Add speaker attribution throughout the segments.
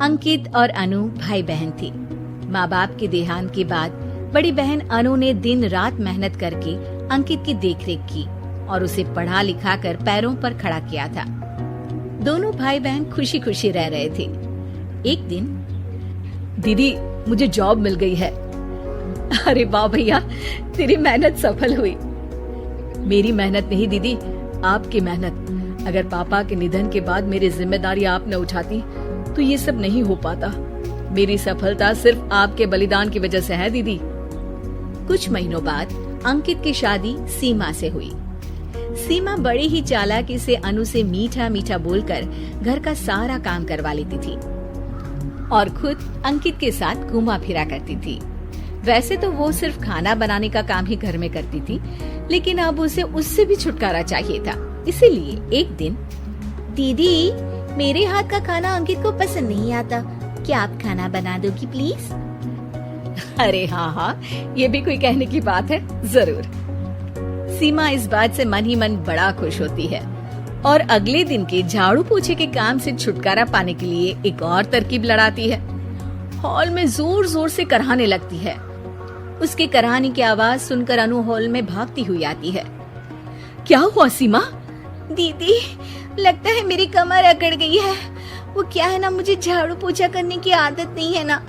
Speaker 1: अंकित और अनु भाई बहन थे। माँ बाप के देहांत के बाद बड़ी बहन अनु ने दिन रात मेहनत करके अंकित की देखरेख की और उसे पढ़ा लिखा कर पैरों पर खड़ा किया था। दोनों भाई बहन खुशी खुशी रह रहे थे। एक दिन,
Speaker 2: दीदी मुझे जॉब मिल गई है।
Speaker 1: अरे वाह भैया, तेरी मेहनत सफल हुई।
Speaker 2: मेरी मेहनत नहीं दीदी, आपकी मेहनत। अगर पापा के निधन के बाद मेरी जिम्मेदारी आपने उठाती तो ये सब नहीं हो पाता। मेरी सफलता सिर्फ आपके बलिदान की वजह से है दीदी।
Speaker 1: कुछ महीनों बाद अंकित की शादी सीमा से हुई। सीमा बड़ी ही चालाकी से अनु से मीठा मीठा बोलकर घर का सारा काम करवा लेती थी और खुद अंकित के साथ घूमा फिरा करती थी। वैसे तो वो सिर्फ खाना बनाने का काम ही घर में करती थी, लेकिन अब उसे उससे भी छुटकारा चाहिए था। इसीलिए एक दिन,
Speaker 3: दीदी मेरे हाथ का खाना अंकित को पसंद नहीं आता, क्या आप खाना बना दोगी प्लीज?
Speaker 1: अरे हाँ, ये भी कोई कहने की बात है, जरूर। सीमा इस बात से मन ही मन बड़ा खुश होती है और अगले दिन के झाड़ू पोछे के काम से छुटकारा पाने के लिए एक और तरकीब लड़ाती है। हॉल में जोर जोर से कराहने लगती है। उसके कराहने की आवाज सुनकर अनु हॉल में भागती हुई आती है। क्या हुआ सीमा?
Speaker 3: दीदी लगता है मेरी कमर अकड़ गई है। वो क्या है ना, मुझे झाड़ू पोछा करने की आदत नहीं है ना।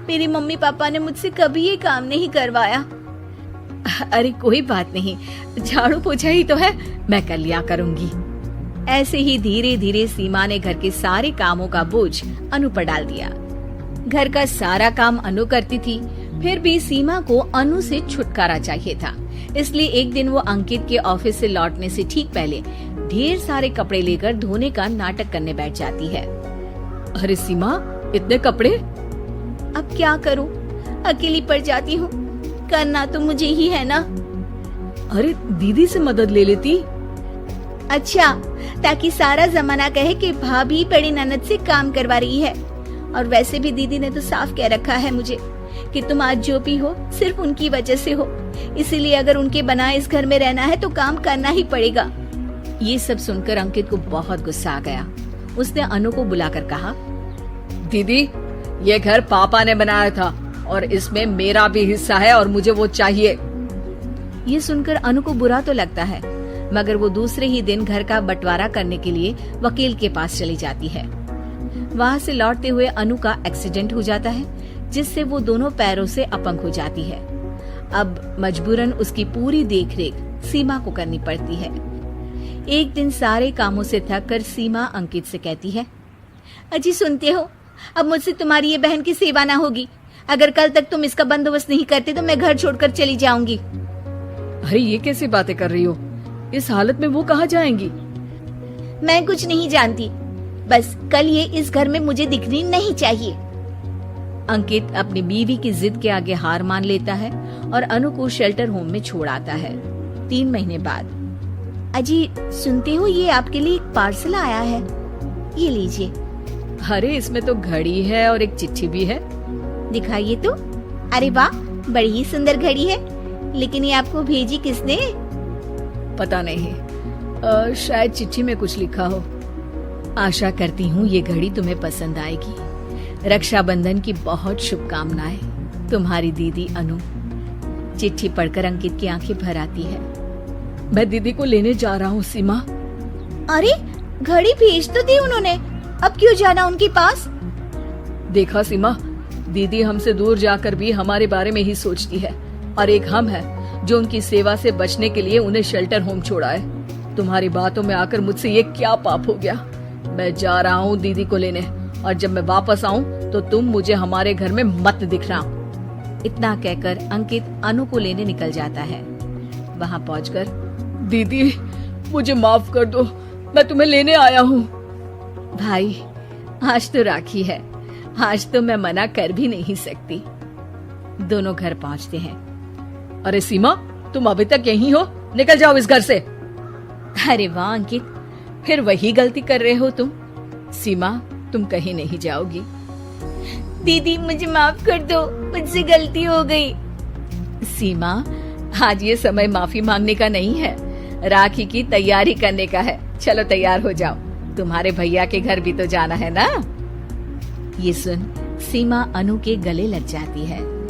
Speaker 3: मेरी मम्मी पापा ने मुझसे कभी ये काम नहीं करवाया।
Speaker 1: अरे कोई बात नहीं, झाड़ू पोछा ही तो है, मैं कर लिया करूंगी। ऐसे ही धीरे धीरे सीमा ने घर के सारे कामों का बोझ अनु पर डाल दिया। घर का सारा काम अनु करती थी, फिर भी सीमा को अनु से छुटकारा चाहिए था। इसलिए एक दिन वो अंकित के ऑफिस से लौटने से ठीक पहले ढेर सारे कपड़े लेकर धोने का नाटक करने बैठ जाती है।
Speaker 2: अरे सीमा, इतने कपड़े?
Speaker 3: अब क्या करूं, अकेली पड़ जाती हूँ। करना तो मुझे ही है ना।
Speaker 2: अरे दीदी से मदद ले लेती।
Speaker 3: अच्छा, ताकि सारा जमाना कहे कि भाभी बड़ी ननद से काम करवा रही है। और वैसे भी दीदी ने तो साफ कह रखा है मुझे कि तुम आज जो भी हो सिर्फ उनकी वजह से हो, इसीलिए अगर उनके बनाए इस घर में रहना है तो काम करना ही पड़ेगा।
Speaker 1: ये सब सुनकर अंकित को बहुत गुस्सा आ गया। उसने अनु को बुलाकर कहा,
Speaker 2: दीदी ये घर पापा ने बनाया था और इसमें मेरा भी हिस्सा है और मुझे वो चाहिए।
Speaker 1: ये सुनकर अनु को बुरा तो लगता है, मगर वो दूसरे ही दिन घर का बंटवारा करने के लिए वकील के पास चली जाती है। वहाँ से लौटते हुए अनु का एक्सीडेंट हो जाता है, जिससे वो दोनों पैरों से अपंग हो जाती है। अब मजबूरन उसकी पूरी देखरेख सीमा को करनी पड़ती है। एक दिन सारे कामों से थक कर सीमा अंकित से कहती है,
Speaker 3: अजी सुनते हो, अब मुझसे तुम्हारी ये बहन की सेवा ना होगी। अगर कल तक तुम इसका बंदोबस्त नहीं करते तो मैं घर छोड़कर चली जाऊंगी।
Speaker 2: अरे ये कैसी बातें कर रही हो? इस हालत में वो कहाँ जाएंगी?
Speaker 3: मैं कुछ नहीं जानती, बस कल ये इस घर में मुझे दिखनी नहीं चाहिए।
Speaker 1: अंकित अपनी बीवी की जिद के आगे हार मान लेता है और अनु को शेल्टर होम में छोड़ आता है। 3 महीने बाद,
Speaker 3: अजी सुनते हो, ये आपके लिए एक पार्सल आया है, ये लीजिए।
Speaker 2: अरे इसमें तो घड़ी है और एक चिट्ठी भी है।
Speaker 3: दिखाइए तो। अरे वाह, बड़ी ही सुंदर घड़ी है, लेकिन ये आपको भेजी किसने?
Speaker 2: पता नहीं, शायद चिट्ठी में कुछ लिखा हो।
Speaker 1: आशा करती हूँ ये घड़ी तुम्हें पसंद आएगी। रक्षाबंधन की बहुत शुभकामनाएं, तुम्हारी दीदी अनु। चिट्ठी पढ़कर अंकित की आंखें भर आती है।
Speaker 2: मैं दीदी को लेने जा रहा हूँ सीमा।
Speaker 3: अरे घड़ी भेज तो दी उन्होंने, अब क्यों जाना उनके पास?
Speaker 2: देखा सीमा, दीदी हमसे दूर जाकर भी हमारे बारे में ही सोचती है, और एक हम है जो उनकी सेवा से बचने के लिए उन्हें शेल्टर होम छोड़ा है। तुम्हारी बातों में आकर मुझसे ये क्या पाप हो गया? मैं जा रहा हूँ दीदी को लेने, और जब मैं वापस आऊँ तो तुम मुझे हमारे घर में मत दिखना।
Speaker 1: इतना कहकर अंकित अनु को लेने निकल जाता है। वहाँ पहुँचकर,
Speaker 2: दीदी मुझे माफ कर दो, मैं तुम्हें लेने आया हूँ।
Speaker 1: भाई आज तो राखी है, आज तो मैं मना कर भी नहीं सकती। दोनों घर पहुँचते हैं।
Speaker 2: अरे सीमा, तुम अभी तक यहीं हो? निकल जाओ इस घर से।
Speaker 1: अरे वाह अंकित, फिर वही गलती कर रहे हो तुम। सीमा, तुम कहीं नहीं जाओगी।
Speaker 3: दीदी मुझे माफ कर दो, मुझसे गलती हो गई।
Speaker 1: सीमा, आज ये समय माफी मांगने का नहीं है, राखी की तैयारी करने का है। चलो तैयार हो जाओ, तुम्हारे भैया के घर भी तो जाना है ना। ये सुन सीमा अनु के गले लग जाती है।